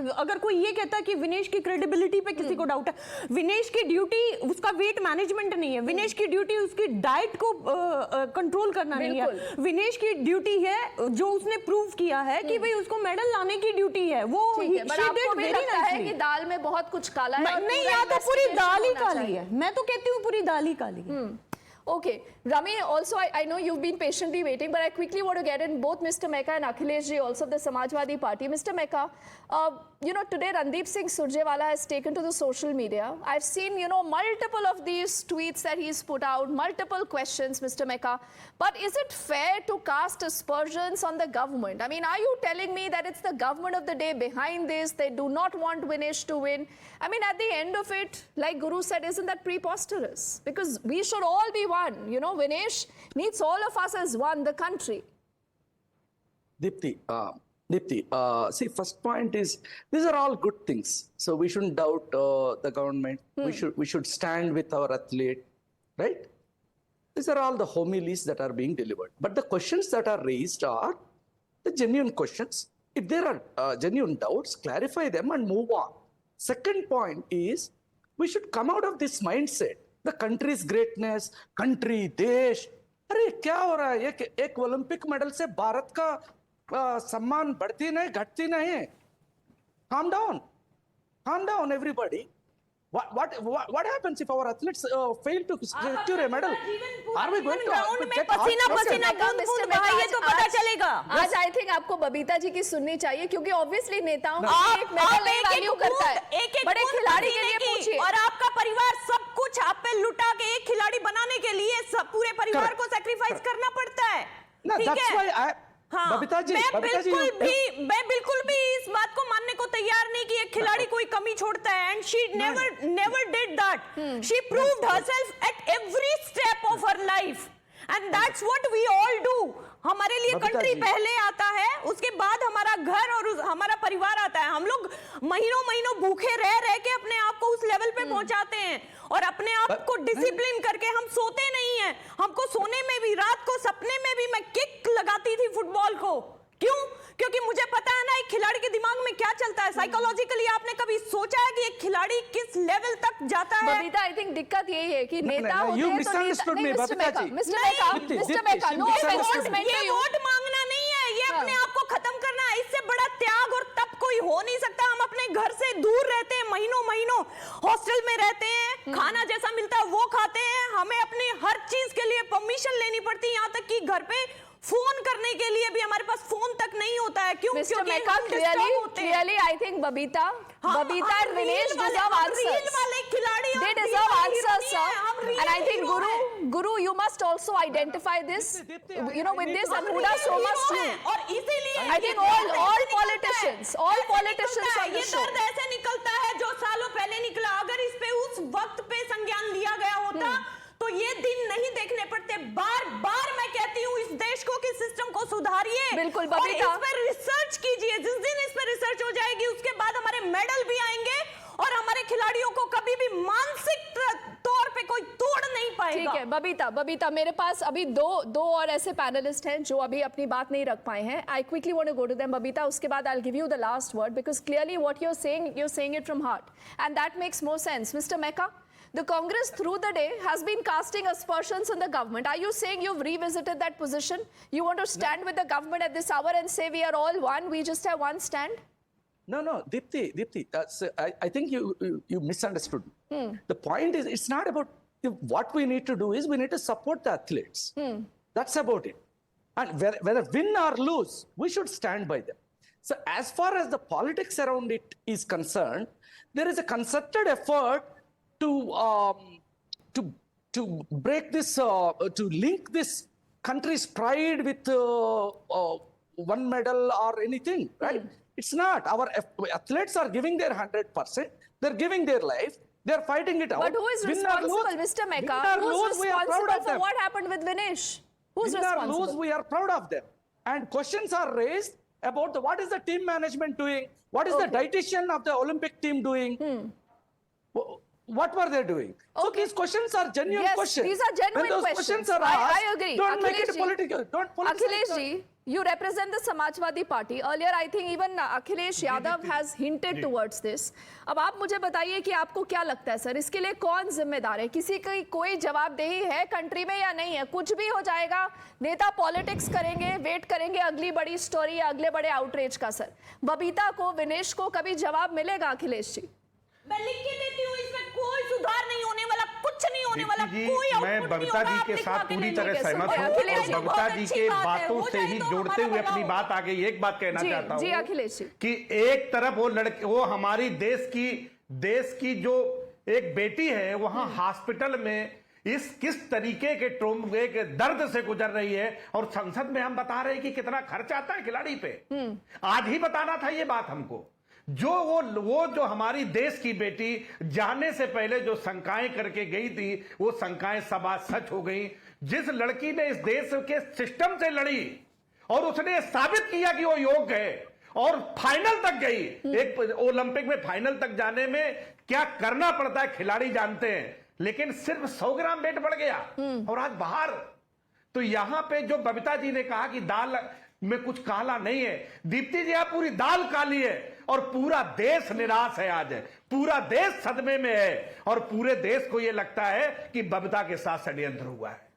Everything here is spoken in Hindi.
अगर कोई ये कहता है कि विनेश की क्रेडिबिलिटी पे किसी को डाउट है, विनेश की ड्यूटी उसका वेट मैनेजमेंट नहीं है, विनेश की ड्यूटी उसकी डाइट को कंट्रोल करना नहीं है, विनेश की ड्यूटी है जो उसने प्रूव किया है कि भाई उसको मेडल लाने की ड्यूटी है, वो आपको भी लगता है कि दाल में बहुत कुछ काला है? नहीं, या तो पूरी दाल ही काली है, मैं तो कहती हूँ पूरी दाल ही काली है। Okay, Rami, also I know you've been patiently waiting, but I quickly want to get in both Mr. Mecca and Akhilesh ji, also of the Samajwadi Party. Mr. Mecca, today Randeep Singh Surjewala has taken to the social media. I've seen, multiple of these tweets that he's put out, multiple questions, Mr. Mecca. But is it fair to cast aspersions on the government? I mean, are you telling me that it's the government of the day behind this? They do not want Vinesh to win. I mean, at the end of it, like Guru said, isn't that preposterous? Because we should all be one. Vinesh needs all of us as one, the country. Dipti, see, first point is, these are all good things. So we shouldn't doubt the government. We should stand with our athlete, right? These are all the homilies that are being delivered. But the questions that are raised are the genuine questions. If there are genuine doubts, clarify them and move on. Second point is, we should come out of this mindset. The country's greatness, country, देश, अरे क्या हो रहा है? एक ओलंपिक मेडल से भारत का सम्मान बढ़ती नहीं, घटती नहीं. Calm down, everybody. What happens if our athletes fail to secure a medal? Are we going to get पसीना बूंद बहाइए तो पता चलेगा. आज I think आपको बबीता जी की सुननी चाहिए, क्योंकि obviously नेताओं का एक मेडल नहीं वैल्यू करता है. बड़े खिलाड़ी के लिए पूछिए. और आपका परिवार सब कुछ आप पे लुटा के एक खिलाड़ी बनाने के लिए सब पूरे परिवार को सैक्रिफाइस करना पड़ता है. That's why बबीता जी, मैं बिल्कुल भी इस बात को मानने को तैयार नहीं कि एक खिलाड़ी कोई कमी छोड़ता है. And she never did that. She proved herself at every step of her life, and that's what we all do. हमारे लिए कंट्री पहले आता है, उसके बाद हमारा घर और हमारा परिवार आता है. हम लोग महीनों भूखे रह के अपने आप को उस लेवल पे पहुंचाते हैं, और अपने आप को डिसिप्लिन करके हम सोते नहीं हैं. हमको सोने में भी, रात को सपने में भी मैं किक लगाती थी फुटबॉल को. क्यों? क्योंकि मुझे पता है ना एक खिलाड़ी के दिमाग में क्या चलता है साइकोलॉजिकली. आपने कभी सोचा है कि एक खिलाड़ी किस लेवल तक जाता है? बबीता, आई थिंक दिक्कत यही है कि नेता होते हैं तो ये वोट मांगना नहीं है, ये अपने आप को खत्म करना है. इससे बड़ा त्याग और तप कोई हो नहीं सकता. हम अपने घर से दूर रहते हैं, महीनों हॉस्टल में रहते हैं, खाना जैसा मिलता है वो खाते हैं. हमें अपनी हर चीज के लिए परमिशन लेनी पड़ती है, यहाँ तक कि घर पे फोन करने के लिए भी हमारे पास फोन तक नहीं होता है. क्यों? Clearly, I think Babita and Vinesh deserve answers. They deserve answers, sir. And I think Guru, you must also identify this. With this, and Huda, so must you. I think all politicians on the show. दर्द ऐसे निकलता है जो सालों पहले निकला. अगर इस पे उस वक्त पे संज्ञान लिया गया होता तो ये दिन नहीं देखने पड़ते. बार मैं कहती हूँ इस देश को कि सिस्टम को सुधारिए. बिल्कुल और बबीता, इस पर रिसर्च कीजिए. जिस दिन इस पर रिसर्च हो जाएगी उसके बाद हमारे मेडल भी आएंगे और हमारे खिलाड़ियों को कभी भी मानसिक तौर पे कोई तोड़ नहीं पाएगा. ठीक है बबीता, मेरे पास अभी दो और ऐसे पैनलिस्ट हैं जो अभी अपनी बात नहीं रख पाए हैं. I quickly want to go to them. Babita, उसके बाद I will give you the last word, because clearly what you are saying it from heart, and that makes more sense. Mister Meka, the Congress through the day has been casting aspersions on the government. Are you saying you've revisited that position? You want to stand with the government at this hour and say we are all one, we just have one stand? No, Dipti, I think you misunderstood. The point is, it's not about what we need to do is we need to support the athletes. That's about it. And whether win or lose, we should stand by them. So as far as the politics around it is concerned, there is a concerted effort to break this, to link this country's pride with one medal or anything, right? It's not. Our athletes are giving their 100%. They're giving their life. They're fighting it out. But who is responsible, Mr. Mecca? Who's responsible for what happened with Vinesh? Who's responsible? Win or lose, we are proud of them. And questions are raised about what is the team management doing? What is the dietitian of the Olympic team doing? What were they doing? So these questions are genuine questions. These are genuine when those questions. Are asked, I agree. Don't make it political. Don't politicize. Akhilesh ji, You represent the Samajwadi Party. Earlier, I think even Akhilesh Yadav has hinted towards this. अब आप मुझे बताइए कि आपको क्या लगता है सर, इसके लिए कौन जिम्मेदार है? किसी की कोई जवाबदेही है कंट्री में या नहीं है? कुछ भी हो जाएगा, नेता पॉलिटिक्स करेंगे, वेट करेंगे अगली बड़ी स्टोरी या अगले बड़े आउटरीच का सर। बबीता को, विनेश को कभी जवाब मिलेगा अखिलेश जी? मैं लिख के देती हूँ, इसमें कोई सुधार नहीं होने वाला, कुछ नहीं होने वाला, जी, कोई मैं आउटपुट नहीं बबीता होगा। जी आप के लिखवा साथ के पूरी ले तरह लेंगे सहमत सर। हूँ अखिलेश और जी, बबीता बहुत जी अच्छी के बात है, बातों हो से जाए ही तो जोड़ते हमारा हुए अपनी बताओ। बात आ गई। एक बात कहना चाहता जी हूँ अखिलेश जी, कि एक तरफ वो लड़की, वो हमारी देश की जो एक बेटी है वहां हॉस्पिटल में इस किस तरीके के के दर्द से गुजर रही है, और संसद में हम बता रहे हैं कि कितना खर्च आता है खिलाड़ी पे। आज ही बताना था ये बात हमको। जो वो जो हमारी देश की बेटी जाने से पहले जो शंकाएं करके गई थी, वो शंकाएं सब आज सच हो गई। जिस लड़की ने इस देश के सिस्टम से लड़ी और उसने साबित किया कि वो योग्य है और फाइनल तक गई, एक ओलंपिक में फाइनल तक जाने में क्या करना पड़ता है खिलाड़ी जानते हैं, लेकिन सिर्फ 100 ग्राम वेट बढ़ गया और आज बाहर। तो यहां पे जो बबीता जी ने कहा कि दाल में कुछ काला नहीं है, दीप्ति जी आप पूरी दाल काली है और पूरा देश निराश है। आज पूरा देश सदमे में है और पूरे देश को यह लगता है कि बबीता के साथ षड्यंत्र हुआ है।